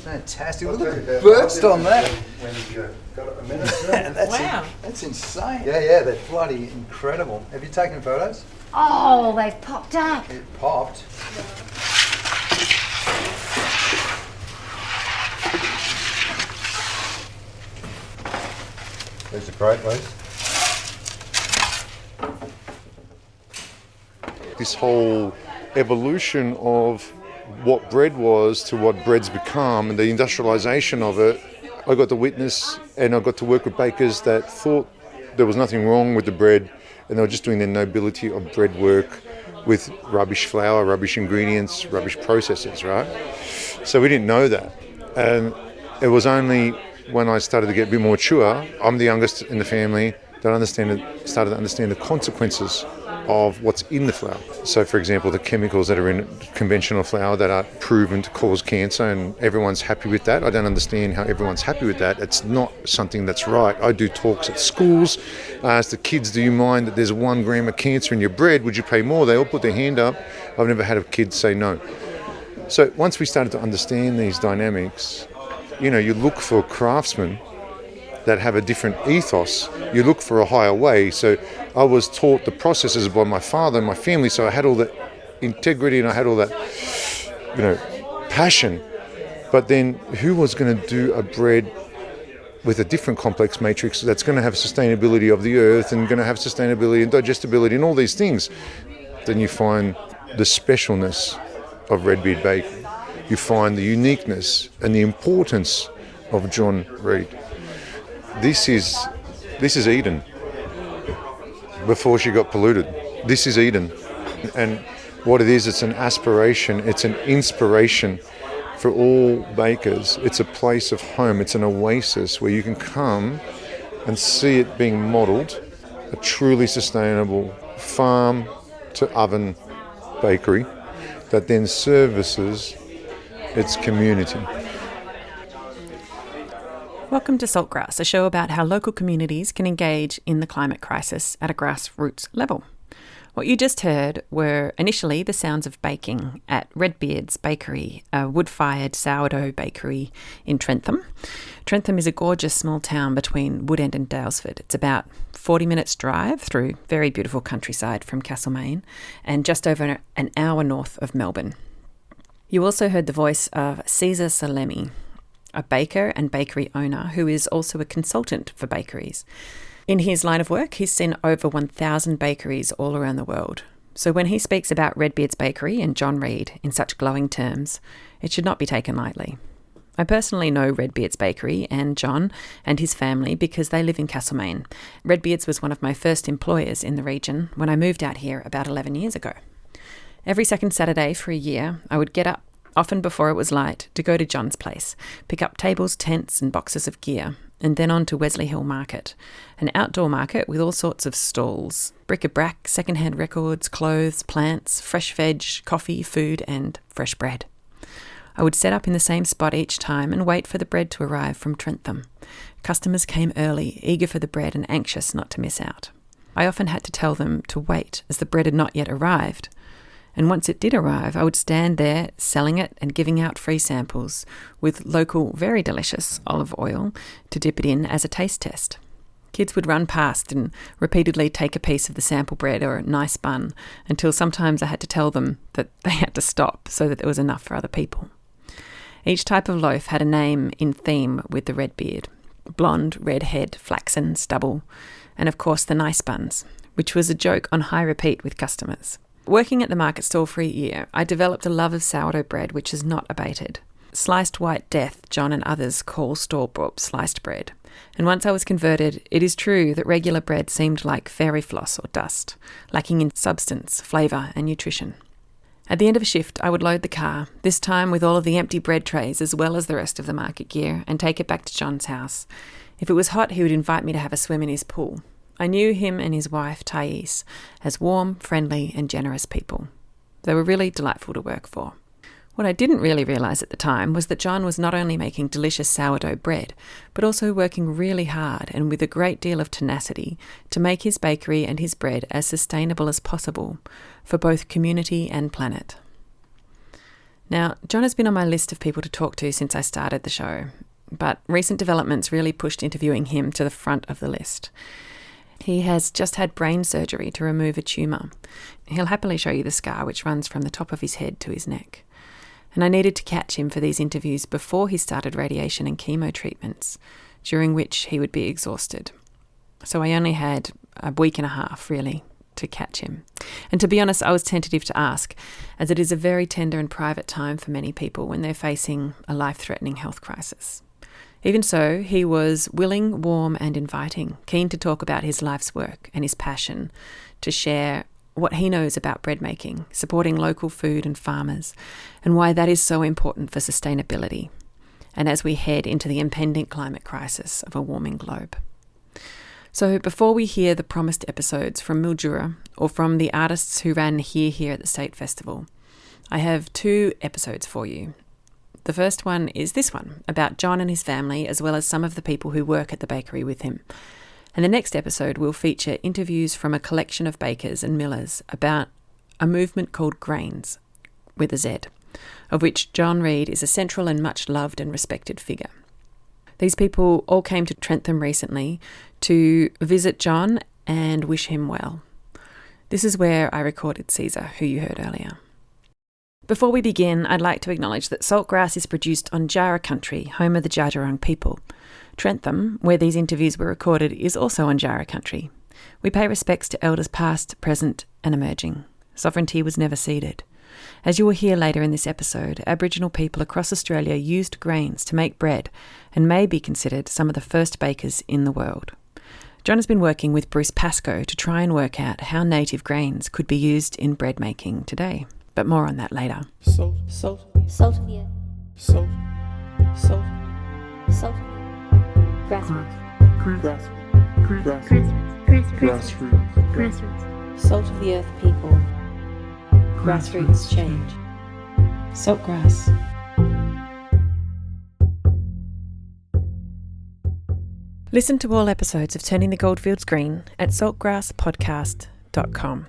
fantastic. Look at the burst on that. When you got a minute. That's insane. Yeah, they're bloody incredible. Have you taken photos? Oh, they've popped up. It popped. There's a crate, please. This whole evolution of what bread was to what bread's become and the industrialisation of it, I got to witness and I got to work with bakers that thought there was nothing wrong with the bread and they were just doing the nobility of bread work with rubbish flour, rubbish ingredients, rubbish processes, right? So we didn't know that. And it was only when I started to get a bit more mature, I'm the youngest in the family, that started to understand the consequences of what's in the flour. So, for example, the chemicals that are in conventional flour that are proven to cause cancer, and everyone's happy with that. I don't understand how everyone's happy with that. It's not something that's right. I do talks at schools. I ask the kids, do you mind that there's 1 gram of cancer in your bread? Would you pay more? They all put their hand up. I've never had a kid say no. So once we started to understand these dynamics, you look for craftsmen that have a different ethos. You look for a higher way. So I was taught the processes by my father and my family, so I had all that integrity and I had all that, passion. But then who was going to do a bread with a different complex matrix that's going to have sustainability of the earth and going to have sustainability and digestibility and all these things? Then you find the specialness of Redbeard Bakery. You find the uniqueness and the importance of John Reid. This is Eden before she got polluted. This is Eden. And what it is, it's an aspiration, it's an inspiration for all bakers. It's a place of home, it's an oasis where you can come and see it being modelled, a truly sustainable farm to oven bakery that then services its community. Welcome to Saltgrass, a show about how local communities can engage in the climate crisis at a grassroots level. What you just heard were initially the sounds of baking at Redbeard's Bakery, a wood-fired sourdough bakery in Trentham. Trentham is a gorgeous small town between Woodend and Daylesford. It's about 40 minutes drive through very beautiful countryside from Castlemaine and just over an hour north of Melbourne. You also heard the voice of Caesar Salemi, a baker and bakery owner who is also a consultant for bakeries. In his line of work, he's seen over 1,000 bakeries all around the world. So when he speaks about Redbeard's Bakery and John Reid in such glowing terms, it should not be taken lightly. I personally know Redbeard's Bakery and John and his family because they live in Castlemaine. Redbeard's was one of my first employers in the region when I moved out here about 11 years ago. Every second Saturday for a year, I would get up, often before it was light, to go to John's place, pick up tables, tents and boxes of gear, and then on to Wesley Hill Market, an outdoor market with all sorts of stalls, bric-a-brac, second-hand records, clothes, plants, fresh veg, coffee, food and fresh bread. I would set up in the same spot each time and wait for the bread to arrive from Trentham. Customers came early, eager for the bread and anxious not to miss out. I often had to tell them to wait as the bread had not yet arrived. And once it did arrive, I would stand there selling it and giving out free samples with local, very delicious olive oil to dip it in as a taste test. Kids would run past and repeatedly take a piece of the sample bread or a nice bun until sometimes I had to tell them that they had to stop so that there was enough for other people. Each type of loaf had a name in theme with the Redbeard: blonde, redhead, flaxen, stubble, and of course the nice buns, which was a joke on high repeat with customers. Working at the market stall for a year, I developed a love of sourdough bread which has not abated. Sliced white death, John and others call store-bought sliced bread. And once I was converted, it is true that regular bread seemed like fairy floss or dust, lacking in substance, flavour and nutrition. At the end of a shift, I would load the car, this time with all of the empty bread trays as well as the rest of the market gear, and take it back to John's house. If it was hot, he would invite me to have a swim in his pool. I knew him and his wife, Thais, as warm, friendly and generous people. They were really delightful to work for. What I didn't really realise at the time was that John was not only making delicious sourdough bread, but also working really hard and with a great deal of tenacity to make his bakery and his bread as sustainable as possible for both community and planet. Now, John has been on my list of people to talk to since I started the show, but recent developments really pushed interviewing him to the front of the list. He has just had brain surgery to remove a tumour. He'll happily show you the scar which runs from the top of his head to his neck. And I needed to catch him for these interviews before he started radiation and chemo treatments, during which he would be exhausted. So I only had a week and a half, really, to catch him. And to be honest, I was tentative to ask, as it is a very tender and private time for many people when they're facing a life-threatening health crisis. Even so, he was willing, warm and inviting, keen to talk about his life's work and his passion to share what he knows about bread making, supporting local food and farmers, and why that is so important for sustainability, and as we head into the impending climate crisis of a warming globe. So before we hear the promised episodes from Mildura or from the artists who ran here at the State Festival, I have 2 episodes for you. The first one is this one, about John and his family, as well as some of the people who work at the bakery with him. And the next episode will feature interviews from a collection of bakers and millers about a movement called Grains, with a Z, of which John Reid is a central and much loved and respected figure. These people all came to Trentham recently to visit John and wish him well. This is where I recorded Caesar, who you heard earlier. Before we begin, I'd like to acknowledge that Saltgrass is produced on Jarrah country, home of the Dja Dja Wurrung people. Trentham, where these interviews were recorded, is also on Jarrah country. We pay respects to elders past, present and emerging. Sovereignty was never ceded. As you will hear later in this episode, Aboriginal people across Australia used grains to make bread and may be considered some of the first bakers in the world. John has been working with Bruce Pascoe to try and work out how native grains could be used in bread making today. But more on that later. Salt of the earth. Salt. Grassroots. Salt of the earth people. Grassroots change. Saltgrass. Listen to all episodes of Turning the Goldfields Green at saltgrasspodcast.com.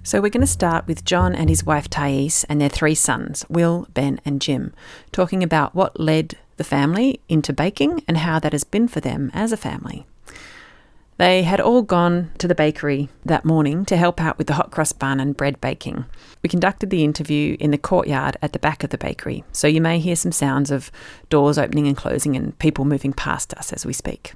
So we're going to start with John and his wife Thais and their 3 sons, Will, Ben and Jim, talking about what led the family into baking and how that has been for them as a family. They had all gone to the bakery that morning to help out with the hot cross bun and bread baking. We conducted the interview in the courtyard at the back of the bakery, so you may hear some sounds of doors opening and closing and people moving past us as we speak.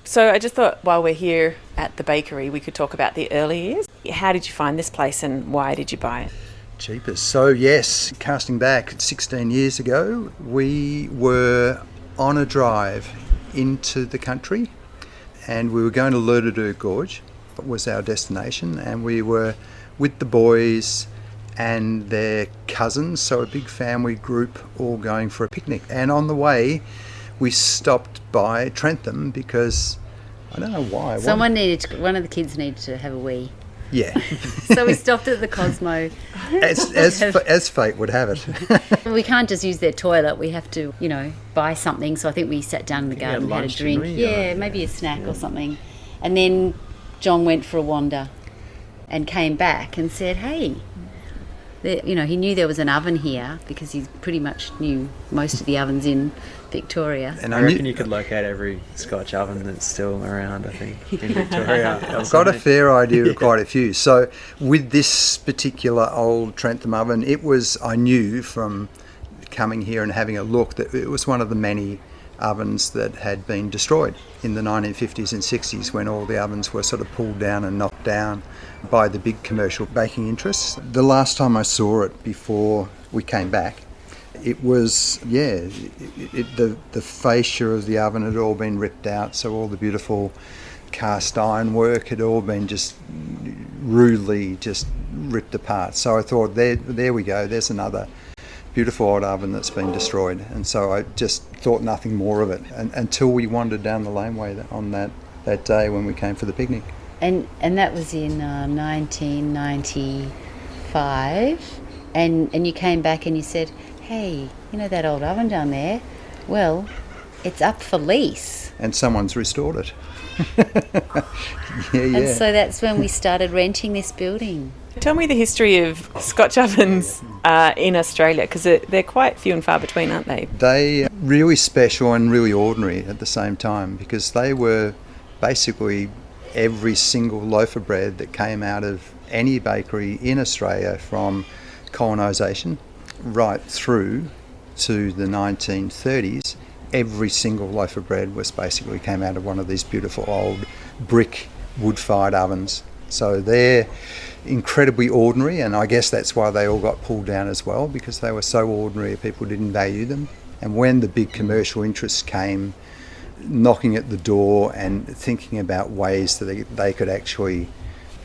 So I just thought while we're here at the bakery, we could talk about the early years. How did you find this place and why did you buy it? Jeepers. So yes, casting back 16 years ago, we were on a drive into the country and we were going to Lerderderg Gorge. It was our destination, and we were with the boys and their cousins, so a big family group all going for a picnic. And on the way, we stopped by Trentham because I don't know why. One of the kids needed to have a wee. Yeah. So we stopped at the Cosmo. As fate would have it. We can't just use their toilet. We have to, buy something. So I think we sat down in the garden and had a drink. Maybe a snack or something. And then John went for a wander and came back and said, hey, he knew there was an oven here because he pretty much knew most of the ovens in Victoria. And I reckon you could locate every Scotch oven that's still around, I think, in Victoria. I've got a fair idea of quite a few. So with this particular old Trentham oven, I knew from coming here and having a look that it was one of the many ovens that had been destroyed in the 1950s and 60s when all the ovens were sort of pulled down and knocked down by the big commercial baking interests. The last time I saw it before we came back, it was, the fascia of the oven had all been ripped out, so all the beautiful cast iron work had all been just rudely just ripped apart. So I thought, there we go, there's another beautiful old oven that's been destroyed. And so I just thought nothing more of it until we wandered down the laneway on that day when we came for the picnic. And that was in 1995, and you came back and you said, hey, that old oven down there, well, It's up for lease. And someone's restored it. And so that's when we started renting this building. Tell me the history of Scotch ovens in Australia, because they're quite few and far between, aren't they? They really special and really ordinary at the same time, because they were basically every single loaf of bread that came out of any bakery in Australia from colonisation right through to the 1930s. Every single loaf of bread basically came out of one of these beautiful old brick wood-fired ovens. So they're incredibly ordinary, and I guess that's why they all got pulled down as well, because they were so ordinary, people didn't value them. And when the big commercial interests came knocking at the door and thinking about ways that they could actually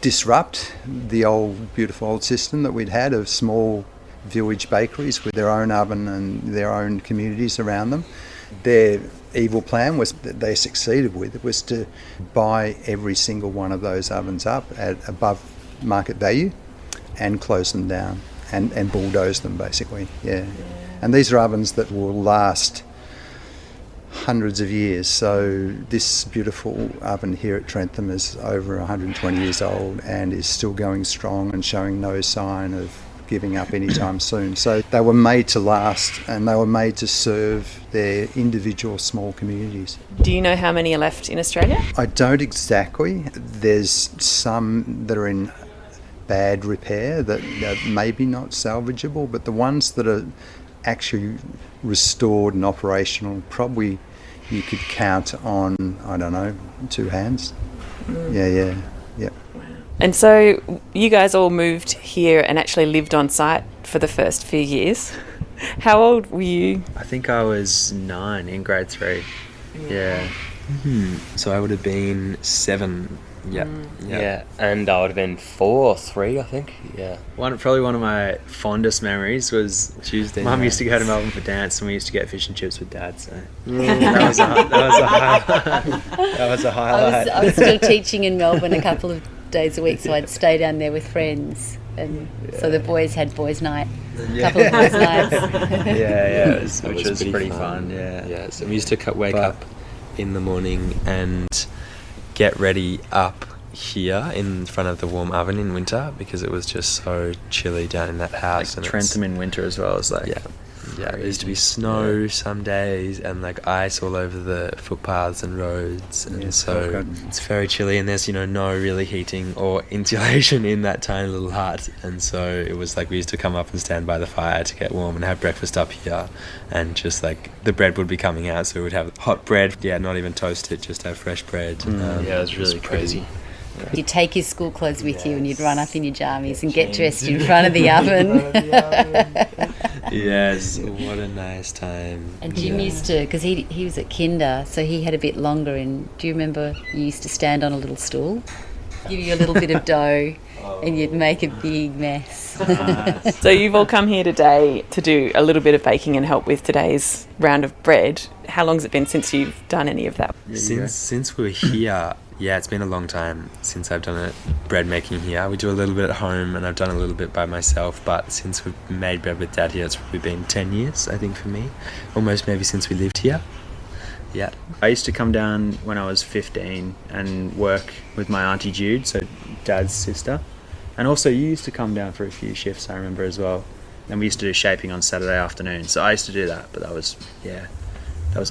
disrupt the old beautiful old system that we'd had of small village bakeries with their own oven and their own communities around them, their evil plan was that they succeeded with was to buy every single one of those ovens up at above market value and close them down and bulldoze them basically. And these are ovens that will last hundreds of years. So this beautiful oven here at Trentham is over 120 years old and is still going strong and showing no sign of giving up anytime soon. So they were made to last, and they were made to serve their individual small communities. Do you know how many are left in Australia? I don't exactly. There's some that are in bad repair that are maybe not salvageable, but the ones that are actually restored and operational, probably you could count on, I don't know, two hands. Yeah. And so you guys all moved here and actually lived on site for the first few years. How old were you? I think I was 9 in grade 3. Yeah. So I would have been 7. Yeah, and I would have been 4 or 3, I think. Yeah. Probably one of my fondest memories was Tuesday Mum used to go to Melbourne for dance, and we used to get fish and chips with Dad. So that was a highlight. I was still teaching in Melbourne a couple of days a week, so I'd stay down there with friends, and so the boys had boys' night, a couple of boys' nights. Which was pretty fun. Yeah. So we used to wake up in the morning and get ready up here in front of the warm oven in winter because it was just so chilly down in that house. Like Trentham in winter as well. It's like there used to be snow some days and like ice all over the footpaths and roads, and so it's very chilly, and there's no really heating or insulation in that tiny little hut, and so it was like we used to come up and stand by the fire to get warm and have breakfast up here, and just like the bread would be coming out, so we would have hot bread, not even toast it, just have fresh bread. It was really crazy. You'd take your school clothes with you and you'd run up in your jammies and get dressed in front of the oven. Yes, what a nice time. And Jim used to, because he was at kinder, so he had a bit longer, and do you remember you used to stand on a little stool, give you a little bit of dough, and you'd make a big mess. So you've all come here today to do a little bit of baking and help with today's round of bread. How long has it been since you've done any of that? Since we were here, it's been a long time since I've done bread making here. We do a little bit at home, and I've done a little bit by myself, but since we've made bread with Dad here, it's probably been 10 years, I think, for me. Almost maybe since we lived here. Yeah. I used to come down when I was 15 and work with my Auntie Jude, so Dad's sister. And also you used to come down for a few shifts, I remember, as well. And we used to do shaping on Saturday afternoon. So I used to do that, but that was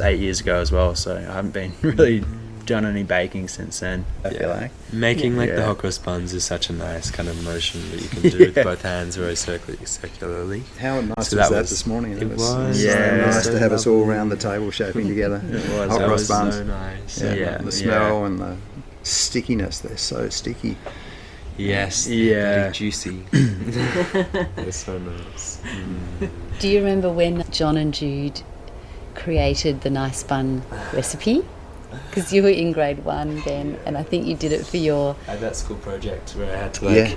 8 years ago as well, so I haven't been really done any baking since then, I feel like. Making the hot cross buns is such a nice kind of motion that you can do with both hands very circularly. How nice So was that that was- this morning? it was. So Yeah, nice so to have us all lovely. around the table shaping together. It was. Hot That cross was buns. so nice. The smell and the stickiness, they're so sticky. Yes. Yeah. Very juicy. They're so nice. Do you remember when John and Jude created the nice bun recipe? Because you were in grade 1 then, and I think you did it for your... I had that school project where I had to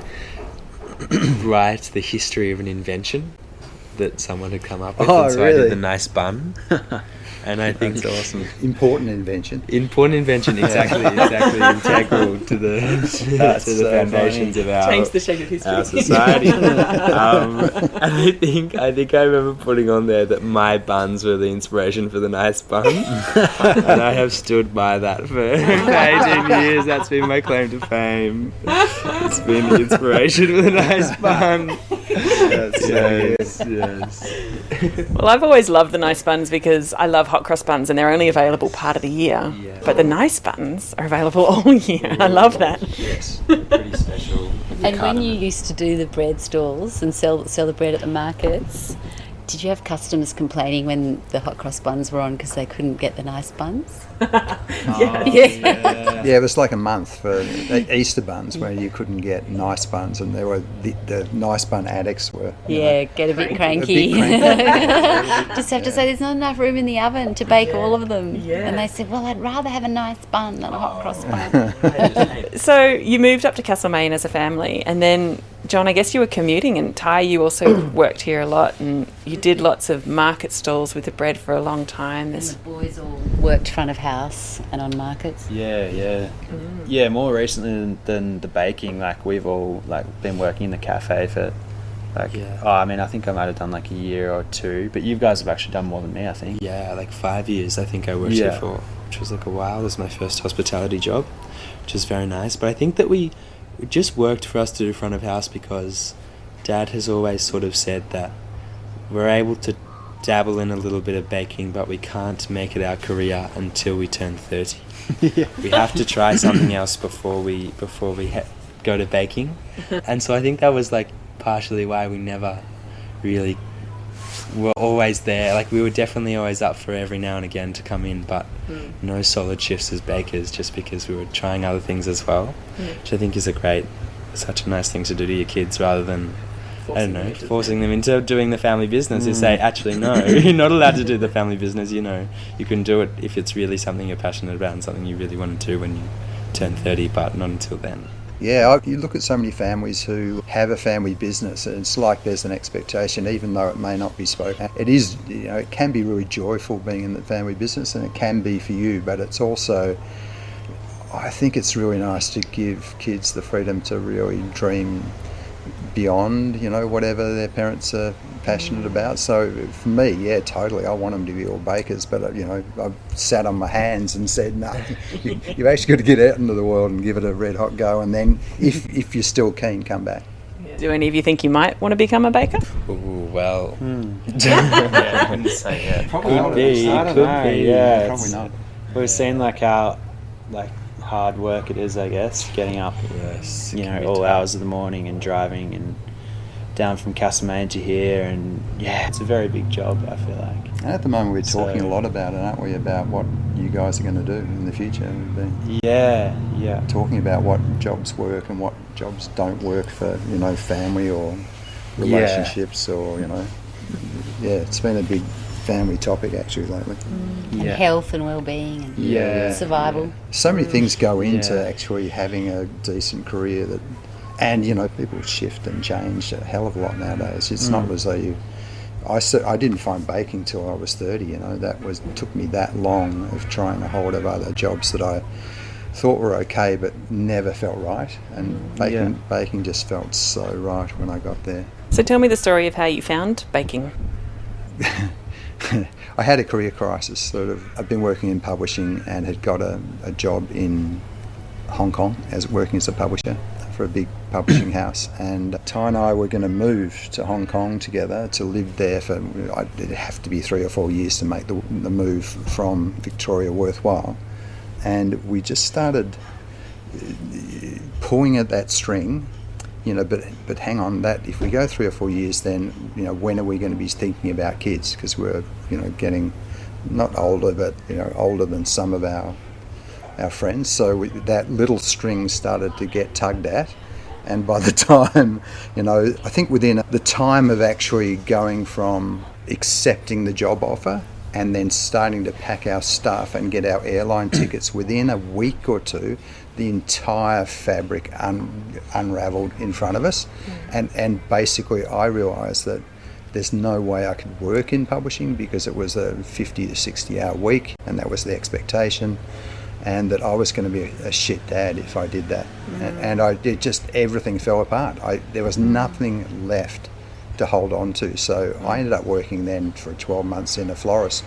write the history of an invention that someone had come up with. Oh, and so I really? did the nice bun. And I think it's awesome. Important invention. Important invention, exactly integral to the foundations of our Change the shape of history. our society. And I think I remember putting on there that my buns were the inspiration for the nice bun, and I have stood by that for 18 years. That's been my claim to fame. It's been the inspiration for the nice bun. Yes. Well, I've always loved the nice buns because I love hot cross buns and they're only available part of the year. Yeah. But the nice buns are available all year. I love that. Yes, pretty special. And when you used to do the bread stalls and sell the bread at the markets, did you have customers complaining when the hot cross buns were on because they couldn't get the nice buns? Yeah, it was like a month for Easter buns where you couldn't get nice buns, and there were the nice bun addicts were Get a bit cranky. Just have to say there's not enough room in the oven to bake all of them. Yeah. And they said, well, I'd rather have a nice bun than a hot cross bun. So you moved up to Castlemaine as a family, and then, John, I guess you were commuting, and Ty, you also worked here a lot, and you did lots of market stalls with the bread for a long time. And the boys all worked front of house and on markets. Yeah, more recently than the baking, like we've all been working in the cafe for I think I might have done like a year or two, but you guys have actually done more than me, I think. Yeah, like 5 years I think I worked here for, which was like a while. It was my first hospitality job, which is very nice. But I think that it just worked for us to do front of house because Dad has always sort of said that we're able to dabble in a little bit of baking, but we can't make it our career until we turn 30. We have to try something else before we go to baking. And so I think that was like partially why we never really were always there. Like we were definitely always up for every now and again to come in, but no solid shifts as bakers, just because we were trying other things as well, which I think is such a nice thing to do to your kids, rather than forcing them into doing the family business. Is say, actually, no, you're not allowed to do the family business. You can do it if it's really something you're passionate about and something you really want to do when you turn 30, but not until then. Yeah, you look at so many families who have a family business, and it's like there's an expectation, even though it may not be spoken. It is, it can be really joyful being in the family business, and it can be for you, but it's also, I think it's really nice to give kids the freedom to really dream beyond, whatever their parents are passionate about. So for me, yeah, totally, I want them to be all bakers, but I've sat on my hands and said, no, you've actually got to get out into the world and give it a red hot go, and then if you're still keen, come back. Do any of you think you might want to become a baker? Ooh, well, I wouldn't say yeah. Probably not. Could be, yeah. Probably not. We've seen how hard work it is, I guess, getting up, all hours of the morning and driving and down from Castlemaine to here, and it's a very big job, I feel like. And at the moment we're talking a lot about it, aren't we, about what you guys are going to do in the future. We've been talking about what jobs work and what jobs don't work for, family or relationships or, it's been a big family topic actually lately. And health and well-being and survival. So many things go into actually having a decent career and people shift and change a hell of a lot nowadays. It's not as though I didn't find baking till I was 30, took me that long of trying a whole lot of other jobs that I thought were okay but never felt right, and baking just felt so right when I got there. So tell me the story of how you found baking. I had a career crisis. I've been working in publishing and had got a job in Hong Kong working as a publisher for a big publishing house, and Ty and I were going to move to Hong Kong together to live there it'd have to be 3 or 4 years to make the move from Victoria worthwhile, and we just started pulling at that string, but hang on, that if we go 3 or 4 years, then when are we going to be thinking about kids? Because we're getting not older, but older than some of our friends. So that little string started to get tugged at, and by the time I think within the time of actually going from accepting the job offer and then starting to pack our stuff and get our airline tickets, within a week or two the entire fabric unravelled in front of us, and basically I realised that there's no way I could work in publishing because it was a 50 to 60 hour week, and that was the expectation, and that I was going to be a shit dad if I did that. And everything fell apart. There was nothing left to hold on to. So I ended up working then for 12 months in a florist,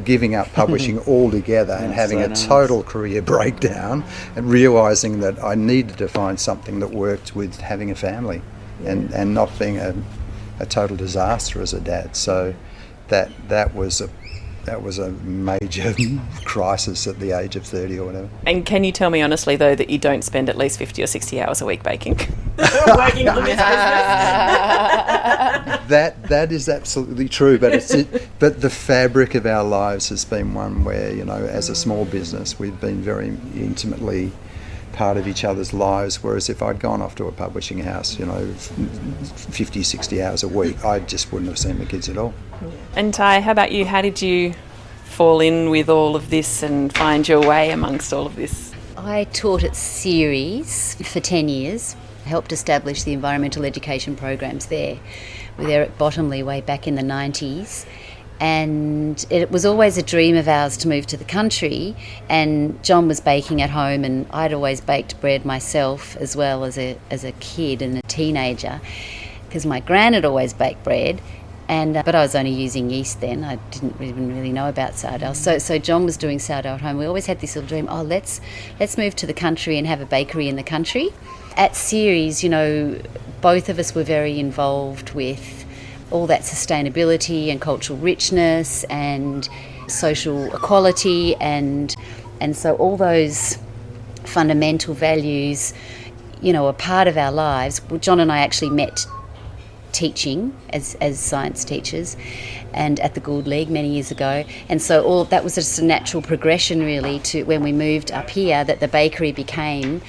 giving up publishing altogether and having a total career breakdown, and realising that I needed to find something that worked with having a family and not being a total disaster as a dad. So that was a major crisis at the age of 30 or whatever. And can you tell me honestly, though, that you don't spend at least 50 or 60 hours a week baking? Working on this business? That is absolutely true, but but the fabric of our lives has been one where, as a small business, we've been very intimately part of each other's lives, whereas if I'd gone off to a publishing house, 50, 60 hours a week, I just wouldn't have seen the kids at all. And Ty, how about you? How did you fall in with all of this and find your way amongst all of this? I taught at Ceres for 10 years, helped establish the environmental education programs there. We were there at Bottomley way back in the 90s. And it was always a dream of ours to move to the country, and John was baking at home, and I'd always baked bread myself as well as a kid and a teenager, because my gran had always baked bread, but I was only using yeast then. I didn't even really know about sourdough. So John was doing sourdough at home. We always had this little dream, let's move to the country and have a bakery in the country. At Ceres, both of us were very involved with all that sustainability and cultural richness and social equality, and so all those fundamental values, are part of our lives. Well, John and I actually met teaching as science teachers and at the Gould League many years ago, and so all that was just a natural progression really to when we moved up here, that the bakery became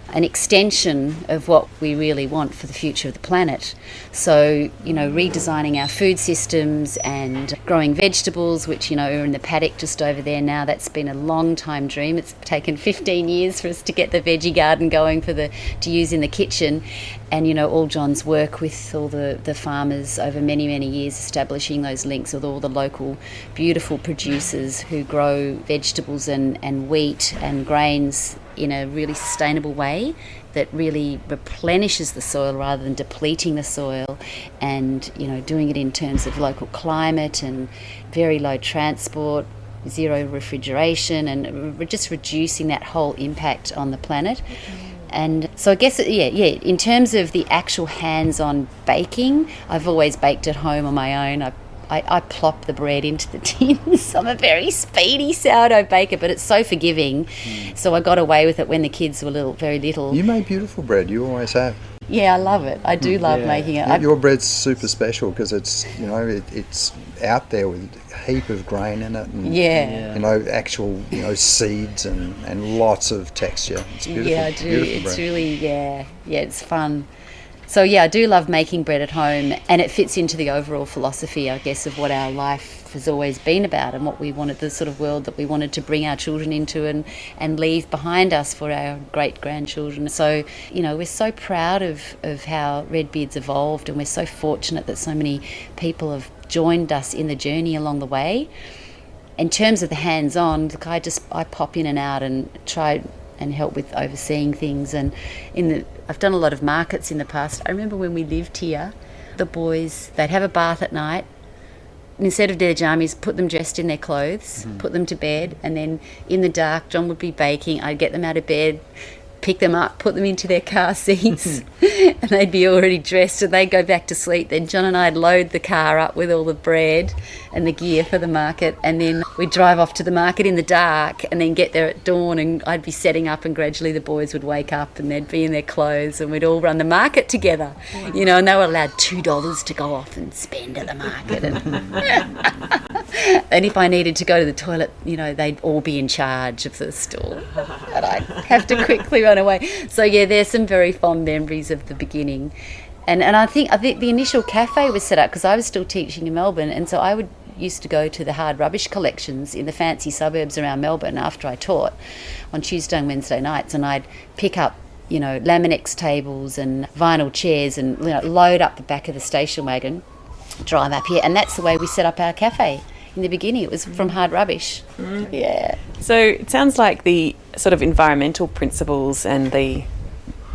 an extension of what we really want for the future of the planet. So, redesigning our food systems and growing vegetables, which, are in the paddock just over there now. That's been a long time dream. It's taken 15 years for us to get the veggie garden going to use in the kitchen. And, all John's work with all the farmers over many, many years, establishing those links with all the local beautiful producers who grow vegetables and wheat and grains in a really sustainable way that really replenishes the soil rather than depleting the soil, and doing it in terms of local climate and very low transport, zero refrigeration, and just reducing that whole impact on the planet. And so I guess, in terms of the actual hands-on baking, I've always baked at home on my own. I plop the bread into the tins. I'm a very speedy sourdough baker, but it's so forgiving. So I got away with it when the kids were very little. You make beautiful bread. You always have. Yeah, I love it. I do love making it. Your bread's super special because it's it's out there with a heap of grain in it, and actual seeds and lots of texture. It's beautiful. Yeah, I do. It's really it's fun. So I do love making bread at home, and it fits into the overall philosophy, I guess, of what our life has always been about, and what we wanted, the sort of world that we wanted to bring our children into and leave behind us for our great-grandchildren. So, we're so proud of how Redbeard's evolved, and we're so fortunate that so many people have joined us in the journey along the way. In terms of the hands-on, I pop in and out and try and help with overseeing things, and I've done a lot of markets in the past. I remember when we lived here, the boys, they'd have a bath at night, and instead of their jammies, put them dressed in their clothes, put them to bed, and then in the dark John would be baking. I'd get them out of bed, pick them up, put them into their car seats, and they'd be already dressed, and they'd go back to sleep. Then John and I'd load the car up with all the bread and the gear for the market, and then we'd drive off to the market in the dark and then get there at dawn, and I'd be setting up, and gradually the boys would wake up and they'd be in their clothes, and we'd all run the market together, and they were allowed $2 to go off and spend at the market. And if I needed to go to the toilet, they'd all be in charge of the store, and I'd have to quickly run away. So there's some very fond memories of the beginning, and I think the initial cafe was set up because I was still teaching in Melbourne, and so I used to go to the hard rubbish collections in the fancy suburbs around Melbourne after I taught on Tuesday and Wednesday nights, and I'd pick up Laminex tables and vinyl chairs and load up the back of the station wagon drive up here, and that's the way we set up our cafe. In the beginning, it was from hard rubbish. Yeah. So it sounds like the sort of environmental principles and the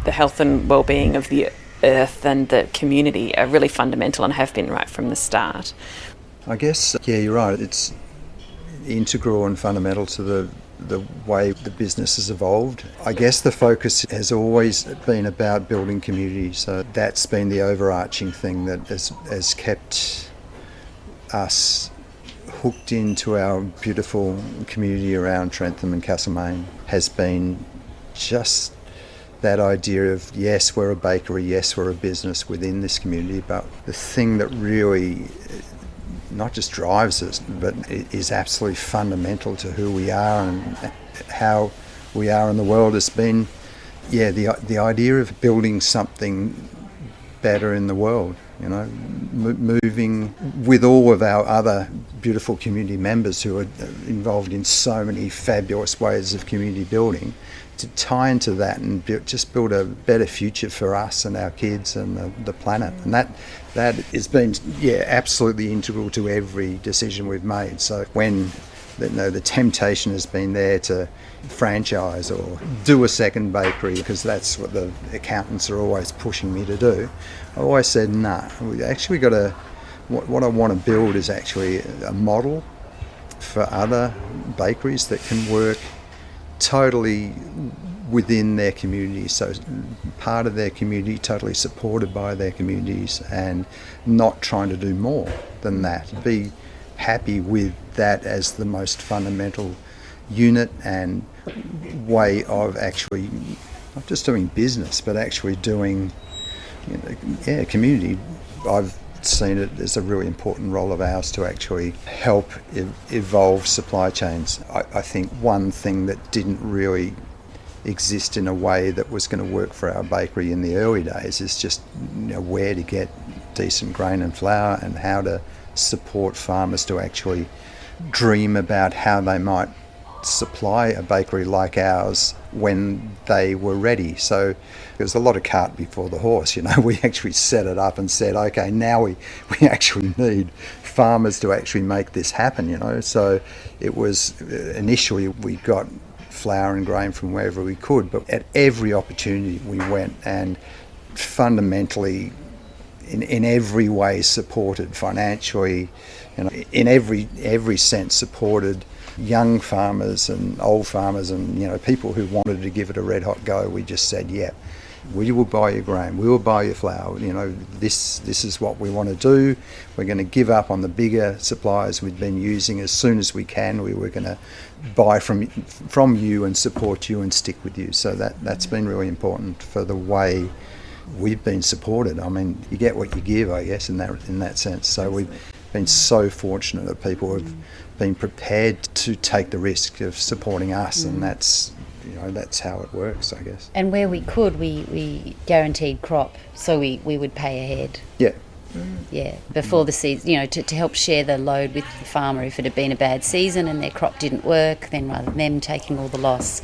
health and well-being of the earth and the community are really fundamental and have been right from the start. I guess, yeah, you're right. It's integral and fundamental to the way the business has evolved. I guess the focus has always been about building community. So that's been the overarching thing that has kept us hooked into our beautiful community around Trentham and Castlemaine, has been just that idea of, yes, we're a bakery, yes, we're a business within this community, but the thing that really not just drives us, but is absolutely fundamental to who we are and how we are in the world has been, the idea of building something better in the world. You know, moving with all of our other beautiful community members who are involved in so many fabulous ways of community building, to tie into that and just build a better future for us and our kids and the planet. And that has been, absolutely integral to every decision we've made. So when the temptation has been there to franchise or do a second bakery, because that's what the accountants are always pushing me to do, I always said, nah, we actually got to, what I want to build is actually a model for other bakeries that can work totally within their community, so part of their community, totally supported by their communities, and not trying to do more than that. Be happy with that as the most fundamental unit and way of actually not just doing business, but actually doing community. I've seen it as a really important role of ours to actually help evolve supply chains. I think one thing that didn't really exist in a way that was going to work for our bakery in the early days is just where to get decent grain and flour and how to support farmers to actually dream about how they might supply a bakery like ours when they were ready. So there was a lot of cart before the horse. We actually set it up and said, okay, now we actually need farmers to actually make this happen. So it was initially we got flour and grain from wherever we could, but at every opportunity we went and fundamentally in every way supported financially, in every sense supported young farmers and old farmers and people who wanted to give it a red hot go. We just said, we will buy your grain, we will buy your flour. This is what we want to do. We're going to give up on the bigger suppliers we've been using as soon as we can. We were going to buy from you and support you and stick with you. So that's been really important for the way we've been supported. I mean, you get what you give, I guess, in that sense. So we've been so fortunate that people have been prepared to take the risk of supporting us, and that's how it works, I guess. And where we could, we guaranteed crop, so we would pay ahead. Yeah. Yeah, before the season, to help share the load with the farmer. If it had been a bad season and their crop didn't work, then rather than them taking all the loss,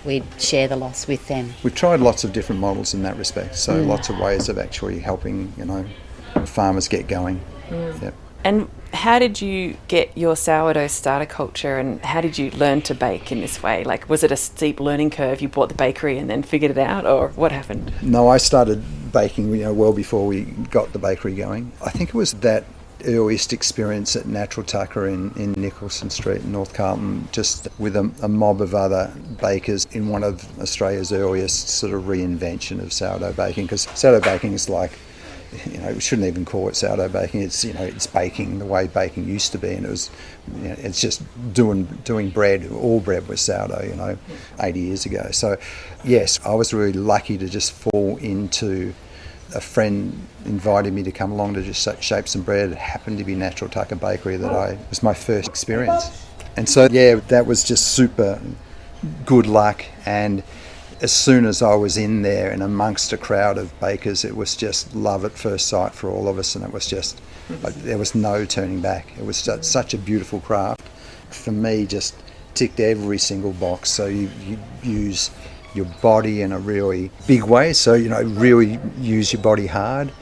we'd share the loss with them. We've tried lots of different models in that respect, so lots of ways of actually helping, farmers get going. Yep. And how did you get your sourdough starter culture, and how did you learn to bake in this way? Like, was it a steep learning curve? You bought the bakery and then figured it out, or what happened? No, I started baking, well before we got the bakery going. I think it was that earliest experience at Natural Tucker in Nicholson Street in North Carlton, just with a mob of other bakers in one of Australia's earliest sort of reinvention of sourdough baking, because sourdough baking is like, we shouldn't even call it sourdough baking. It's it's baking the way baking used to be, and it was it's just doing bread. All bread was sourdough, 80 years ago. So yes, I was really lucky to just fall into, a friend invited me to come along to just shape some bread. It happened to be Natural Tucker Bakery was my first experience, and so that was just super good luck. And as soon as I was in there and amongst a crowd of bakers, it was just love at first sight for all of us, and it was just there was no turning back. It was such a beautiful craft. For me, just ticked every single box. So you use your body in a really big way, so really use your body hard,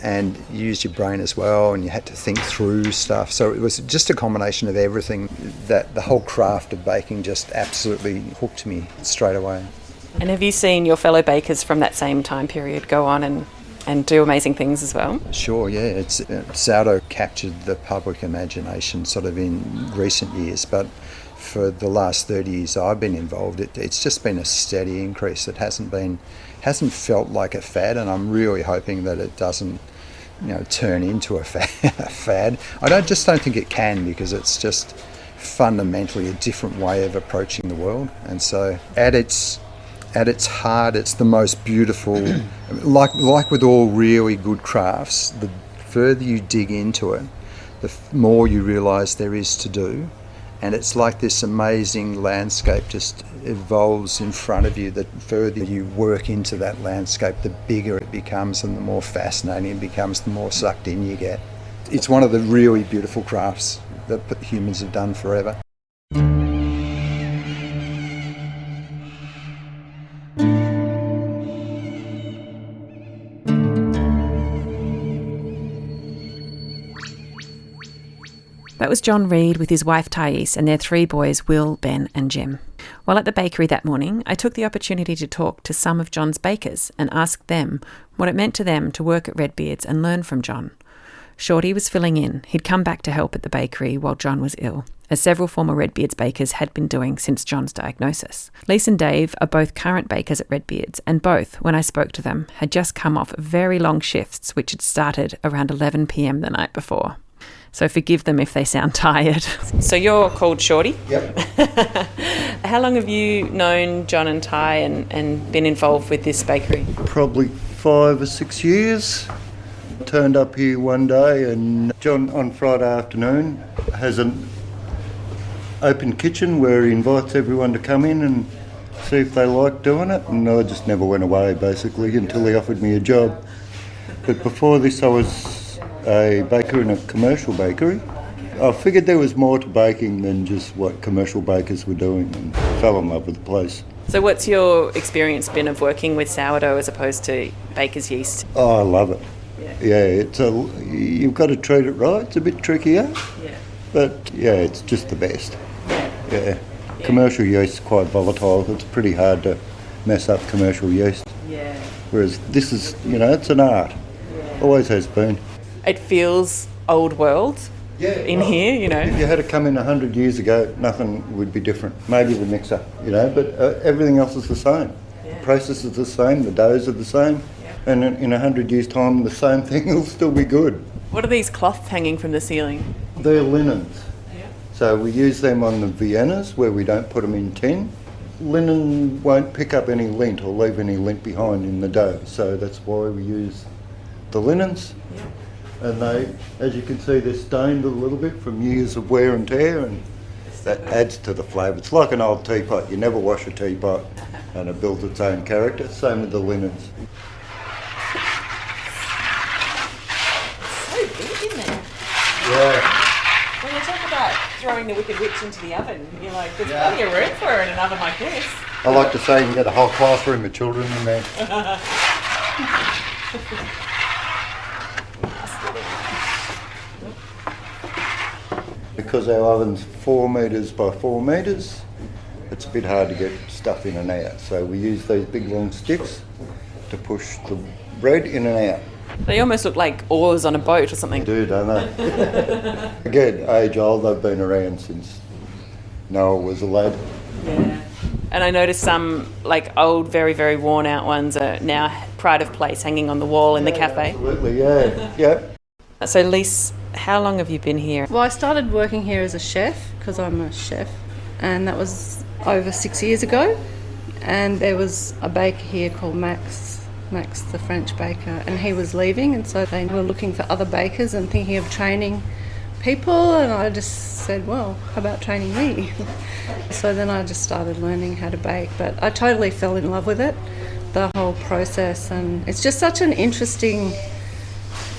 and you used your brain as well, and you had to think through stuff. So it was just a combination of everything that the whole craft of baking just absolutely hooked me straight away. And have you seen your fellow bakers from that same time period go on and do amazing things as well? Sure, yeah. Sourdough captured the public imagination sort of in recent years, but for the last 30 years I've been involved, it's just been a steady increase. It hasn't felt like a fad, and I'm really hoping that it doesn't, turn into a fad. I just don't think it can, because it's just fundamentally a different way of approaching the world. And so at its heart, it's the most beautiful. Like with all really good crafts, the further you dig into it, the more you realise there is to do. And it's like this amazing landscape just evolves in front of you. The further you work into that landscape, the bigger it becomes, and the more fascinating it becomes, the more sucked in you get. It's one of the really beautiful crafts that humans have done forever. That was John Reid with his wife Thais and their 3 boys, Will, Ben and Jim. While at the bakery that morning, I took the opportunity to talk to some of John's bakers and ask them what it meant to them to work at Redbeard's and learn from John. Shorty was filling in. He'd come back to help at the bakery while John was ill, as several former Redbeard's bakers had been doing since John's diagnosis. Lisa and Dave are both current bakers at Redbeard's, and both, when I spoke to them, had just come off very long shifts which had started around 11 p.m. the night before. So forgive them if they sound tired. So you're called Shorty? Yep. How long have you known John and Ty and been involved with this bakery? Probably 5 or 6 years. Turned up here one day, and John on Friday afternoon has an open kitchen where he invites everyone to come in and see if they like doing it, and I just never went away basically until he offered me a job. But before this I was a baker in a commercial bakery. I figured there was more to baking than just what commercial bakers were doing, and fell in love with the place. So what's your experience been of working with sourdough as opposed to baker's yeast? Oh, I love it. Yeah, you've got to treat it right. It's a bit trickier, but yeah, it's just the best. Yeah. Commercial yeast is quite volatile. It's pretty hard to mess up commercial yeast. Yeah. Whereas this is, it's an art. Always has been. It feels old world in here, If you had to come in 100 years ago, nothing would be different. Maybe the mixer, but everything else is the same. The process is the same, the doughs are the same, and in 100 years' time, the same thing will still be good. What are these cloths hanging from the ceiling? They're linens. So we use them on the Viennas where we don't put them in tin. Linen won't pick up any lint or leave any lint behind in the dough, so that's why we use the linens. And they, as you can see, they're stained a little bit from years of wear and tear, and that adds to the flavour. It's like an old teapot. You never wash a teapot and it builds its own character. Same with the linens. So big, isn't it? Yeah. When you talk about throwing the Wicked Witch into the oven, you're like, there's plenty of room for her in an oven like this. I like to say you can get a whole classroom of children in there. Because our oven's 4 metres by 4 metres, it's a bit hard to get stuff in and out. So we use these big long sticks to push the bread in and out. They almost look like oars on a boat or something. They do, don't they? Again, age old, they've been around since Noah was a lad. Yeah. And I noticed some old, very, very worn out ones are now pride of place hanging on the wall in the cafe. Absolutely, yeah. So Lise, how long have you been here? Well, I started working here as a chef because I'm a chef, and that was over 6 years ago. And there was a baker here called Max, the French baker, and he was leaving, and so they were looking for other bakers and thinking of training people, and I just said, well, how about training me? So then I just started learning how to bake, but I totally fell in love with it, the whole process, and it's just such an interesting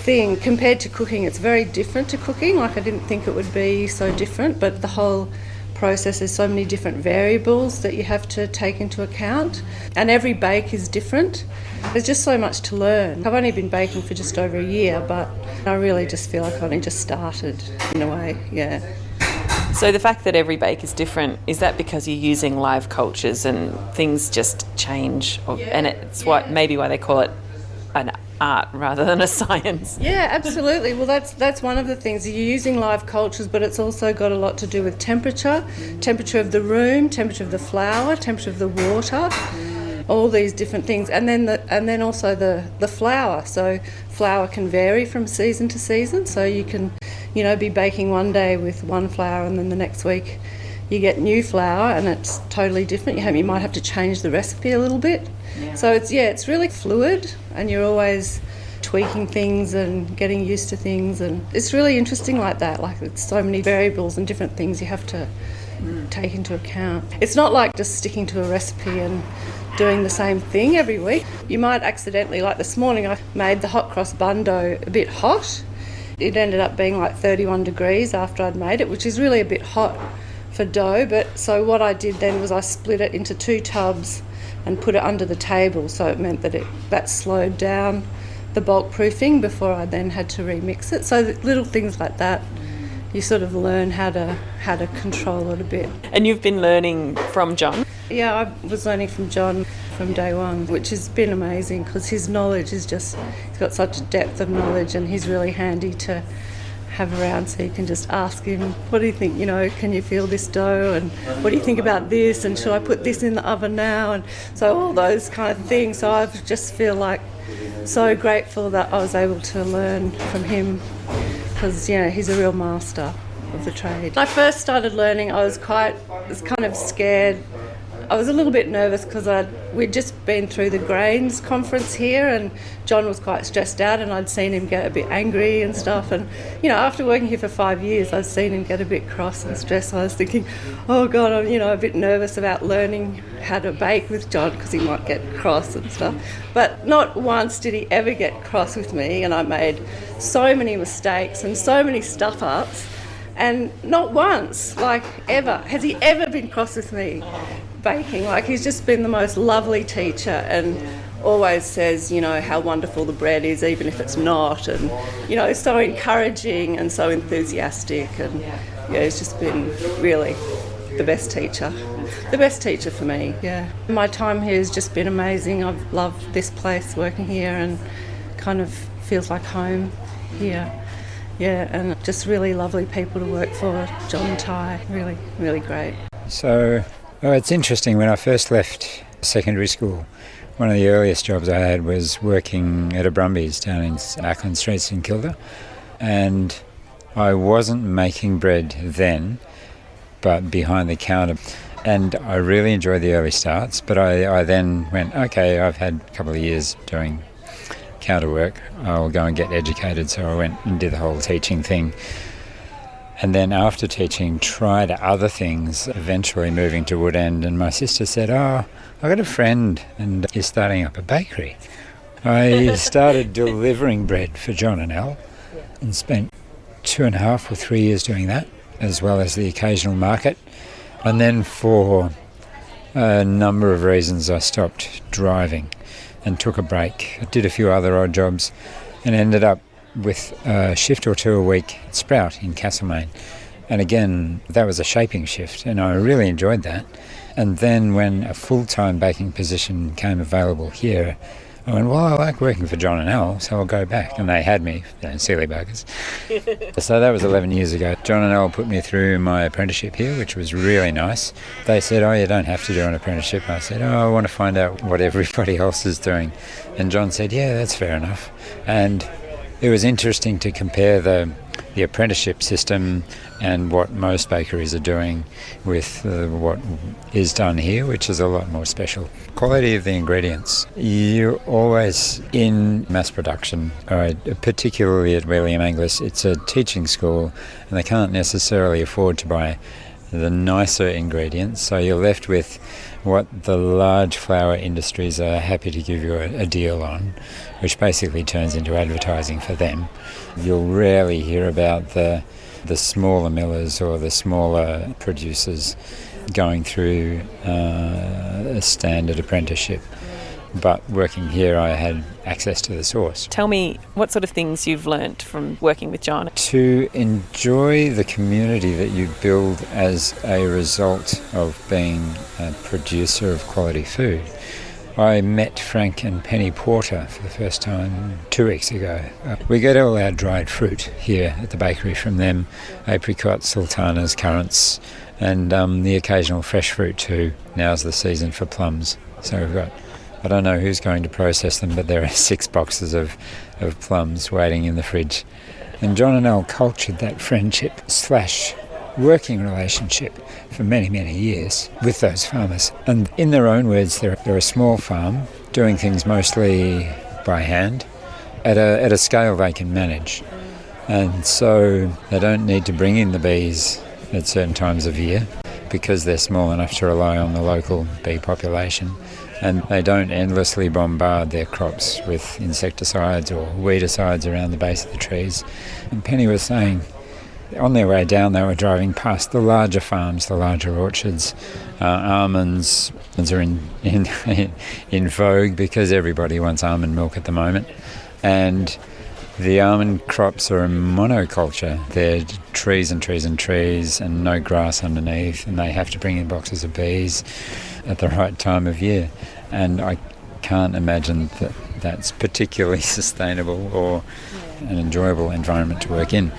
thing compared to cooking. It's very different to cooking. I didn't think it would be so different, but the whole process, there's so many different variables that you have to take into account, and every bake is different. There's just so much to learn. I've only been baking for just over a year, but I really just feel like I've only just started in a way, yeah. So the fact that every bake is different, is that because you're using live cultures and things just change? And it's maybe why they call it an art rather than a science? Yeah, absolutely. Well, that's one of the things. You're using live cultures, but it's also got a lot to do with temperature of the room, temperature of the flour, temperature of the water, all these different things. And then also the flour. So flour can vary from season to season. So you can, be baking one day with one flour and then the next week you get new flour and it's totally different. You might have to change the recipe a little bit. Yeah. So it's really fluid, and you're always tweaking things and getting used to things, and it's really interesting like that. Like, it's so many variables and different things you have to take into account. It's not like just sticking to a recipe and doing the same thing every week. You might accidentally, like this morning, I made the hot cross bun dough a bit hot. It ended up being like 31 degrees after I'd made it, which is really a bit hot for dough. But so what I did then was I split it into 2 tubs and put it under the table, so it meant that slowed down the bulk proofing before I then had to remix it. So little things like that, you sort of learn how to control it a bit. And you've been learning from John? Yeah, I was learning from John from day one, which has been amazing because his knowledge is he's got such a depth of knowledge, and he's really handy to have around, so you can just ask him, what do you think, can you feel this dough, and what do you think about this, and should I put this in the oven now, and so all those kind of things. So I just feel like so grateful that I was able to learn from him, because he's a real master of the trade. When I first started learning, I was kind of scared. I was a little bit nervous because we'd just been through the grains conference here, and John was quite stressed out, and I'd seen him get a bit angry and stuff. And, after working here for 5 years, I'd seen him get a bit cross and stressed. I was thinking, oh God, I'm, a bit nervous about learning how to bake with John because he might get cross and stuff. But not once did he ever get cross with me, and I made so many mistakes and so many stuff-ups. And not once, ever, has he ever been cross with me baking. He's just been the most lovely teacher, and always says, how wonderful the bread is, even if it's not, and, so encouraging and so enthusiastic, and, he's just been really the best teacher for me, yeah. My time here has just been amazing. I've loved this place, working here, and kind of feels like home here. Yeah, and just really lovely people to work for. John and Ty, really, really great. So, it's interesting. When I first left secondary school, one of the earliest jobs I had was working at a Brumbies down in Ackland Street, St Kilda. And I wasn't making bread then, but behind the counter. And I really enjoyed the early starts, but I then went, okay, I've had a couple of years doing counter work, I'll go and get educated. So I went and did the whole teaching thing, and then after teaching tried other things, eventually moving to Woodend. And my sister said, I got a friend and he's starting up a bakery. I started delivering bread for John and Elle, and spent 2.5 or 3 years doing that, as well as the occasional market. And then for a number of reasons I stopped driving and took a break. I did a few other odd jobs and ended up with a shift or two a week at Sprout in Castlemaine. And again, that was a shaping shift, and I really enjoyed that. And then when a full-time baking position came available here, I went, well, I like working for John and Elle, so I'll go back. And they had me, silly buggers. So that was 11 years ago. John and Elle put me through my apprenticeship here, which was really nice. They said, you don't have to do an apprenticeship. I said, I want to find out what everybody else is doing. And John said, yeah, that's fair enough. And it was interesting to compare the apprenticeship system and what most bakeries are doing with what is done here, which is a lot more special. Quality of the ingredients. You're always in mass production, particularly at William Angliss. It's a teaching school, and they can't necessarily afford to buy the nicer ingredients, so you're left with what the large flour industries are happy to give you a deal on, which basically turns into advertising for them. You'll rarely hear about the the smaller millers or the smaller producers going through a standard apprenticeship. But working here, I had access to the source. Tell me what sort of things you've learnt from working with John. To enjoy the community that you build as a result of being a producer of quality food. I met Frank and Penny Porter for the first time 2 weeks ago. We get all our dried fruit here at the bakery from them, apricots, sultanas, currants, and the occasional fresh fruit too. Now's the season for plums. So we've got, I don't know who's going to process them, but there are 6 boxes of plums waiting in the fridge. And John and Elle cultured that friendship / working relationship for many, many years with those farmers. And in their own words, they're a small farm doing things mostly by hand at a scale they can manage. And so they don't need to bring in the bees at certain times of year because they're small enough to rely on the local bee population. And they don't endlessly bombard their crops with insecticides or weedicides around the base of the trees. And Penny was saying, on their way down, they were driving past the larger farms, the larger orchards. Almonds are in vogue because everybody wants almond milk at the moment. And the almond crops are a monoculture. They're trees and trees and trees and no grass underneath, and they have to bring in boxes of bees at the right time of year. And I can't imagine that that's particularly sustainable or an enjoyable environment to work in.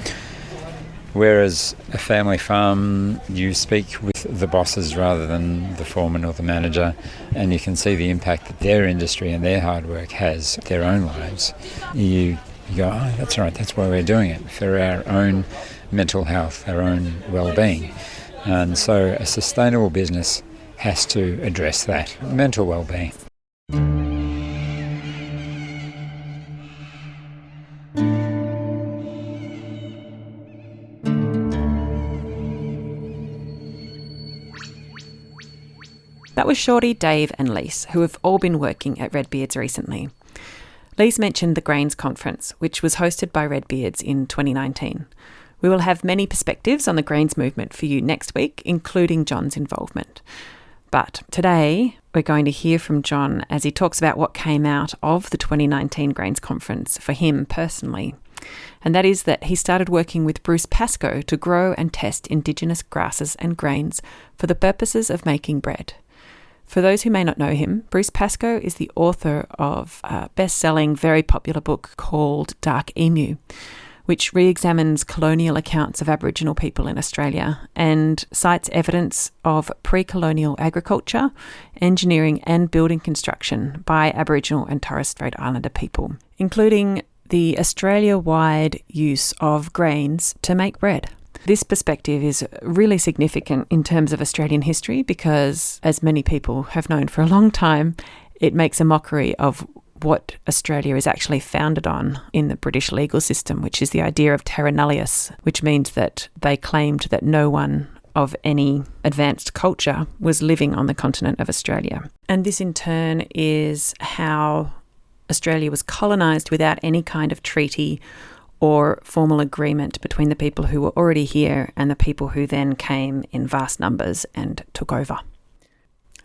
Whereas a family farm, you speak with the bosses rather than the foreman or the manager, and you can see the impact that their industry and their hard work has on their own lives. You go, oh, that's right, that's why we're doing it, for our own mental health, our own well-being. And so a sustainable business has to address that, mental well-being. That was Shorty, Dave and Lise, who have all been working at Redbeard's recently. Lise mentioned the Grains Conference, which was hosted by Redbeard's in 2019. We will have many perspectives on the grains movement for you next week, including John's involvement. But today, we're going to hear from John as he talks about what came out of the 2019 Grains Conference for him personally. And that is that he started working with Bruce Pascoe to grow and test Indigenous grasses and grains for the purposes of making bread. For those who may not know him, Bruce Pascoe is the author of a best-selling, very popular book called Dark Emu, which re-examines colonial accounts of Aboriginal people in Australia and cites evidence of pre-colonial agriculture, engineering and building construction by Aboriginal and Torres Strait Islander people, including the Australia-wide use of grains to make bread. This perspective is really significant in terms of Australian history because, as many people have known for a long time, it makes a mockery of what Australia is actually founded on in the British legal system, which is the idea of terra nullius, which means that they claimed that no one of any advanced culture was living on the continent of Australia. And this in turn is how Australia was colonised without any kind of treaty or formal agreement between the people who were already here and the people who then came in vast numbers and took over.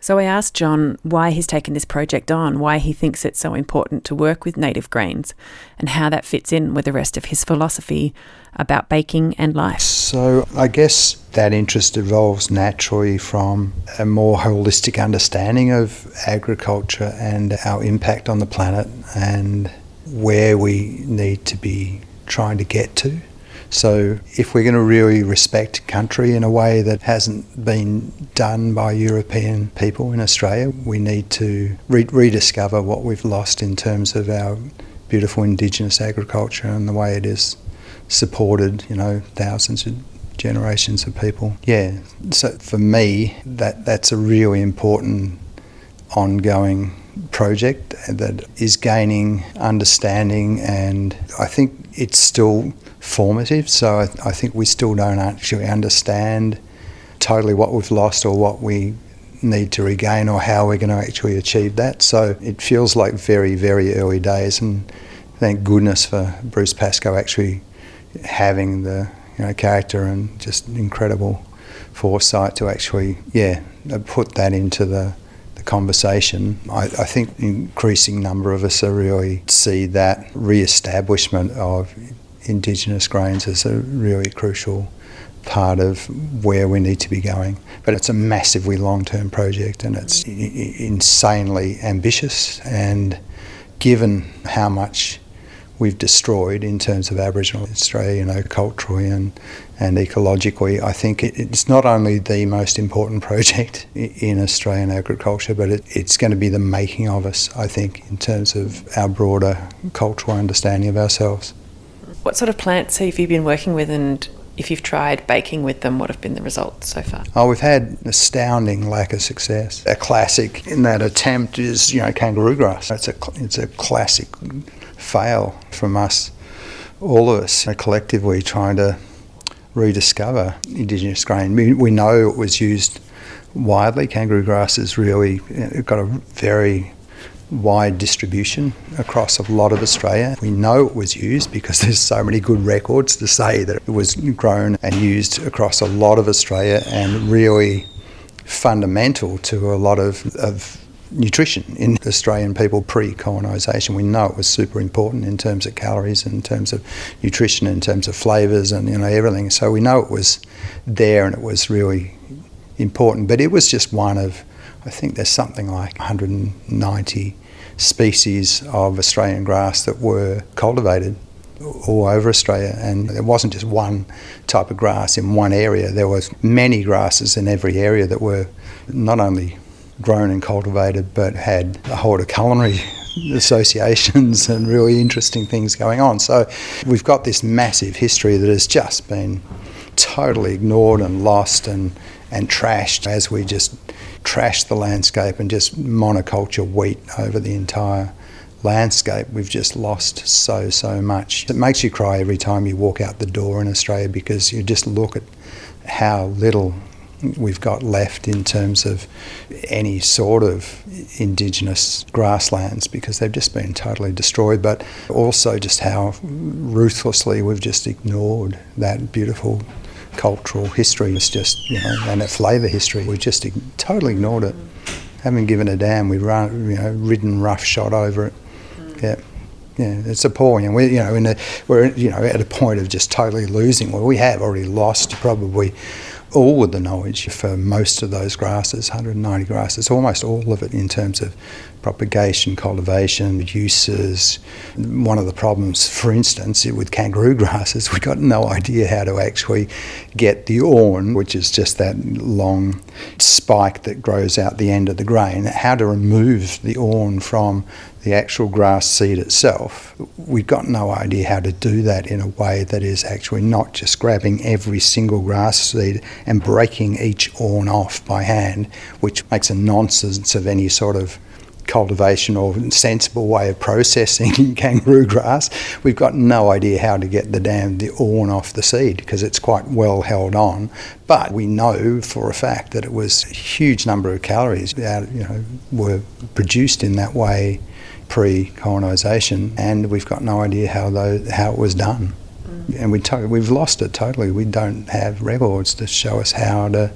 So I asked John why he's taken this project on, why he thinks it's so important to work with native grains, and how that fits in with the rest of his philosophy about baking and life. So I guess that interest evolves naturally from a more holistic understanding of agriculture and our impact on the planet and where we need to be trying to get to. So if we're going to really respect country in a way that hasn't been done by European people in Australia, we need to rediscover what we've lost in terms of our beautiful Indigenous agriculture and the way it is supported, thousands of generations of people. Yeah, so for me, that's a really important ongoing project that is gaining understanding, and I think it's still formative, so I think we still don't actually understand totally what we've lost or what we need to regain or how we're going to actually achieve that. So it feels like very, very early days, and thank goodness for Bruce Pascoe actually having the character and just incredible foresight to actually, put that into the conversation. I think increasing number of us are really see that re-establishment of Indigenous grains as a really crucial part of where we need to be going. But it's a massively long-term project, and it's insanely ambitious, and given how much we've destroyed in terms of Aboriginal Australia, culturally and ecologically, I think it's not only the most important project in Australian agriculture, but it's going to be the making of us, I think, in terms of our broader cultural understanding of ourselves. What sort of plants have you been working with, and if you've tried baking with them, what have been the results so far? Oh, we've had an astounding lack of success. A classic in that attempt is, kangaroo grass. It's a classic fail from us, all of us, collectively trying to rediscover Indigenous grain. We know it was used widely. Kangaroo grass has really got a very wide distribution across a lot of Australia. We know it was used because there's so many good records to say that it was grown and used across a lot of Australia, and really fundamental to a lot of nutrition in Australian people pre-colonisation. We know it was super important in terms of calories, in terms of nutrition, in terms of flavours, and everything. So we know it was there and it was really important. But it was just one of, I think there's something like 190 species of Australian grass that were cultivated all over Australia, and there wasn't just one type of grass in one area. There was many grasses in every area that were not only grown and cultivated, but had a whole of culinary associations and really interesting things going on. So we've got this massive history that has just been totally ignored and lost and trashed as we just trash the landscape and just monoculture wheat over the entire landscape. We've just lost so much. It makes you cry every time you walk out the door in Australia, because you just look at how little we've got left in terms of any sort of Indigenous grasslands, because they've just been totally destroyed, but also just how ruthlessly we've just ignored that beautiful cultural history. It's just, and that flavour history, we've just totally ignored it. Haven't given a damn. We've ridden roughshod over it. Yeah, it's appalling, and we're at a point of just totally losing. Well, we have already lost probably all of the knowledge for most of those grasses, 190 grasses, almost all of it in terms of propagation, cultivation, uses. One of the problems, for instance, with kangaroo grass is we've got no idea how to actually get the awn, which is just that long spike that grows out the end of the grain, how to remove the awn from the actual grass seed itself. We've got no idea how to do that in a way that is actually not just grabbing every single grass seed and breaking each awn off by hand, which makes a nonsense of any sort of cultivation or sensible way of processing kangaroo grass. We've got no idea how to get the awn off the seed, because it's quite well held on. But we know for a fact that it was a huge number of calories that were produced in that way pre-colonisation, and we've got no idea how it was done. And we've lost it totally. We don't have records to show us how to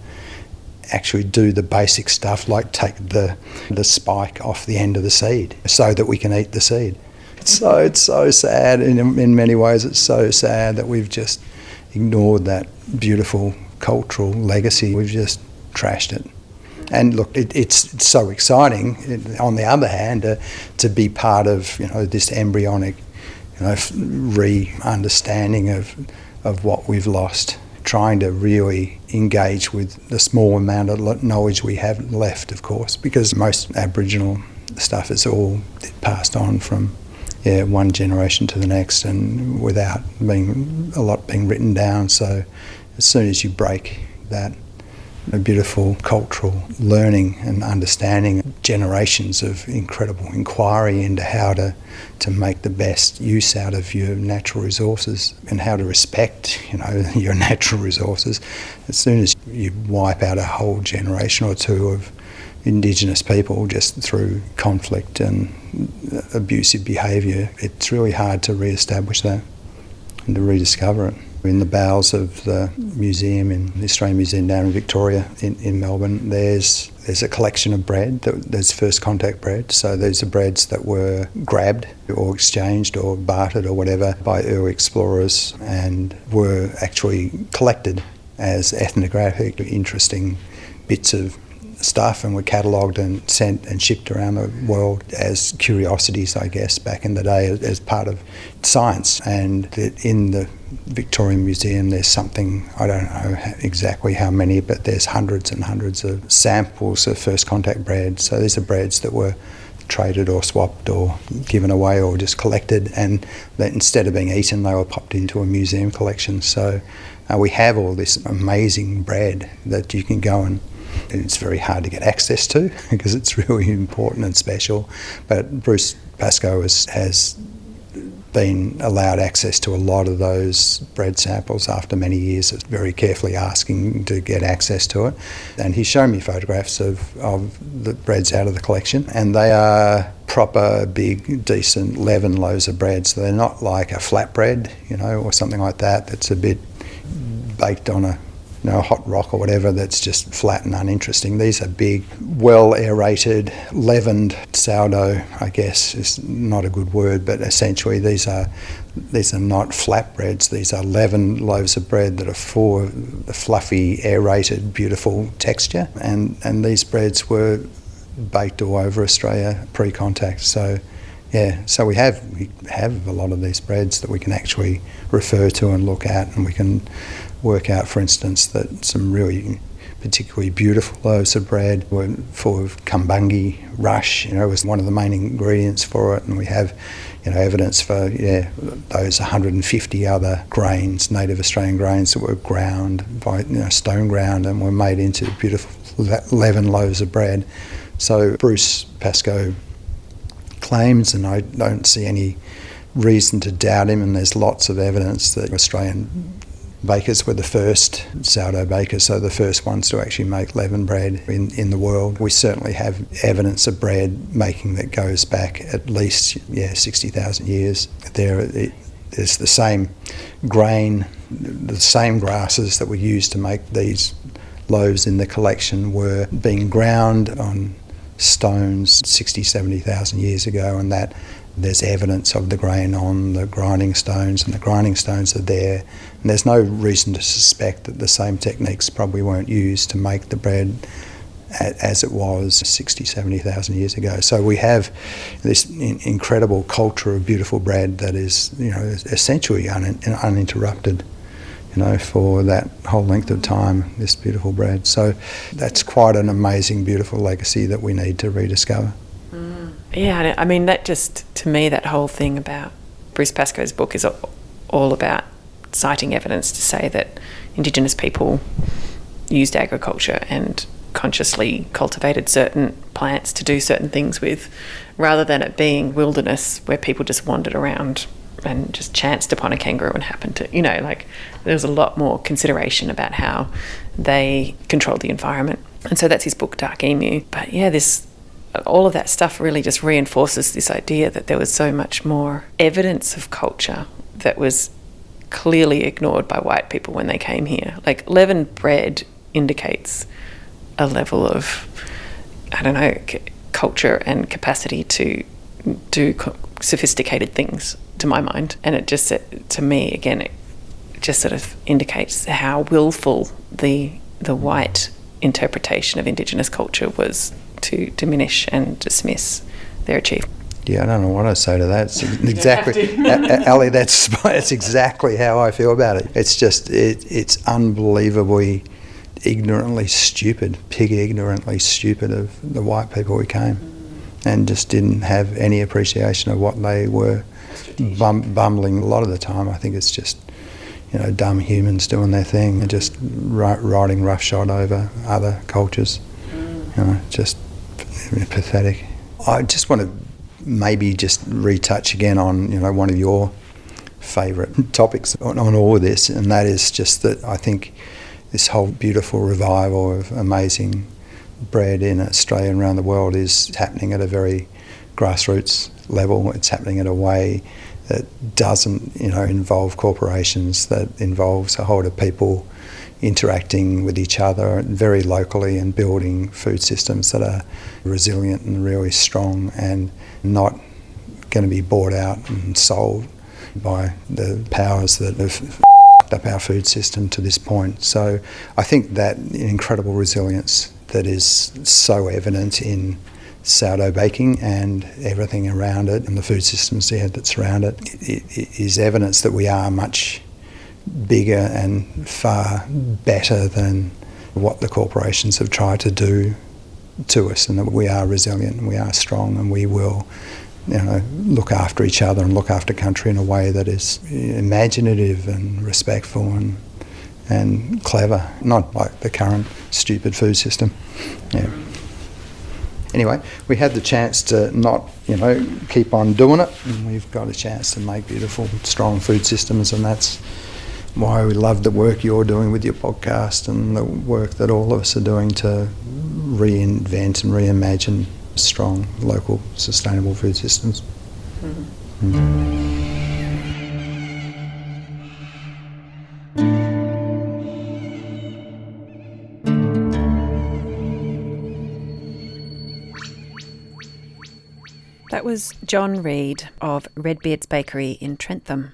actually do the basic stuff, like take the spike off the end of the seed so that we can eat the seed. It's so sad. In many ways, it's so sad that we've just ignored that beautiful cultural legacy. We've just trashed it. And look, it's so exciting, on the other hand, to be part of this embryonic re-understanding of what we've lost, trying to really engage with the small amount of knowledge we have left, of course, because most Aboriginal stuff is all passed on from one generation to the next, and without a lot being written down. So as soon as you break that beautiful cultural learning and understanding, generations of incredible inquiry into how to make the best use out of your natural resources and how to respect your natural resources. As soon as you wipe out a whole generation or two of Indigenous people just through conflict and abusive behaviour, it's really hard to re-establish that and to rediscover it. In the bowels of the museum, in the Australian Museum down in Victoria in Melbourne, there's a collection of bread. There's first contact bread. So these are breads that were grabbed or exchanged or bartered or whatever by early explorers and were actually collected as ethnographic, interesting bits of stuff, and were catalogued and sent and shipped around the world as curiosities, I guess, back in the day as part of science. And in the Victorian Museum there's something, I don't know exactly how many, but there's hundreds and hundreds of samples of first contact bread. So these are breads that were traded or swapped or given away or just collected, and that instead of being eaten they were popped into a museum collection. So we have all this amazing bread that you can go and it's very hard to get access to because it's really important and special. But Bruce Pascoe has been allowed access to a lot of those bread samples after many years of very carefully asking to get access to it. And he's shown me photographs of the breads out of the collection, and they are proper, big, decent leaven loaves of bread. So they're not like a flatbread, or something like that that's a bit baked on a hot rock or whatever that's just flat and uninteresting. These are big, well aerated, leavened sourdough, I guess is not a good word, but essentially these are not flatbreads. These are leavened loaves of bread that are for the fluffy, aerated, beautiful texture. And these breads were baked all over Australia pre-contact. So so we have a lot of these breads that we can actually refer to and look at, and we can work out, for instance, that some really particularly beautiful loaves of bread were full of kumbungi, rush, was one of the main ingredients for it, and we have evidence for those 150 other grains, native Australian grains, that were ground by stone ground and were made into beautiful leavened loaves of bread. So Bruce Pascoe claims, and I don't see any reason to doubt him, and there's lots of evidence that Australian bakers were the first sourdough bakers, so the first ones to actually make leavened bread in the world. We certainly have evidence of bread making that goes back at least 60,000 years. There's the same grain, the same grasses that were used to make these loaves in the collection were being ground on stones 60,000, 70,000 years ago, and that there's evidence of the grain on the grinding stones, and the grinding stones are there. And there's no reason to suspect that the same techniques probably weren't used to make the bread as it was 60,000, 70,000 years ago. So we have this incredible culture of beautiful bread that is, essentially uninterrupted, for that whole length of time, this beautiful bread. So that's quite an amazing, beautiful legacy that we need to rediscover. Yeah, I mean, that just, to me, that whole thing about Bruce Pascoe's book is all about citing evidence to say that Indigenous people used agriculture and consciously cultivated certain plants to do certain things with, rather than it being wilderness where people just wandered around and just chanced upon a kangaroo and happened to, there's a lot more consideration about how they controlled the environment. And so that's his book, Dark Emu. But all of that stuff really just reinforces this idea that there was so much more evidence of culture that was clearly ignored by white people when they came here. Like, leavened bread indicates a level of, culture and capacity to do sophisticated things, to my mind. And it just, to me, again, it just sort of indicates how willful the white interpretation of Indigenous culture was to diminish and dismiss their achievement. Yeah, I don't know what I say to that. It's exactly, Ali, that's exactly how I feel about it. It's just, it's unbelievably ignorantly stupid, ignorantly stupid of the white people who came and just didn't have any appreciation of what they were bumbling a lot of the time. I think it's just, dumb humans doing their thing and just riding roughshod over other cultures. Just pathetic. I just want to maybe just retouch again on one of your favourite topics on all of this, and that is just that I think this whole beautiful revival of amazing bread in Australia and around the world is happening at a very grassroots level. It's happening in a way that doesn't, involve corporations, that involves a whole lot of people interacting with each other very locally and building food systems that are resilient and really strong and not going to be bought out and sold by the powers that have f***ed up our food system to this point. So I think that incredible resilience that is so evident in sourdough baking and everything around it and the food systems that surround it is evidence that we are much bigger and far better than what the corporations have tried to do to us, and that we are resilient and we are strong and we will look after each other and look after country in a way that is imaginative and respectful and clever, not like the current stupid food system. Yeah. Anyway, we had the chance to not, keep on doing it, and we've got a chance to make beautiful, strong food systems, and that's why we love the work you're doing with your podcast and the work that all of us are doing to reinvent and reimagine strong, local, sustainable food systems. Mm-hmm. Mm-hmm. That was John Reid of Redbeard's Bakery in Trentham.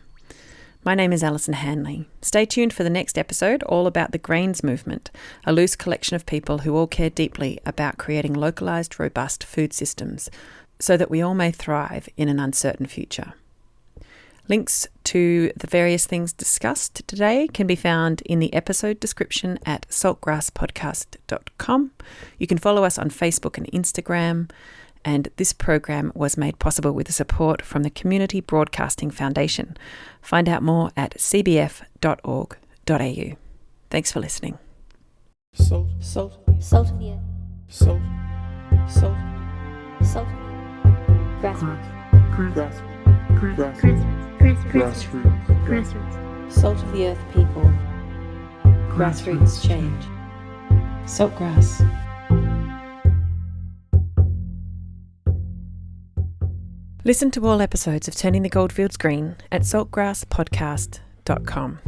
My name is Alison Hanley. Stay tuned for the next episode, all about the Grains Movement, a loose collection of people who all care deeply about creating localised, robust food systems so that we all may thrive in an uncertain future. Links to the various things discussed today can be found in the episode description at saltgrasspodcast.com. You can follow us on Facebook and Instagram. And this program was made possible with the support from the Community Broadcasting Foundation. Find out more at cbf.org.au. Thanks for listening. Salt of the earth. Salt. Grassroots. Salt of the earth people. Grassroots change. Saltgrass. Listen to all episodes of Turning the Goldfields Green at saltgrasspodcast.com.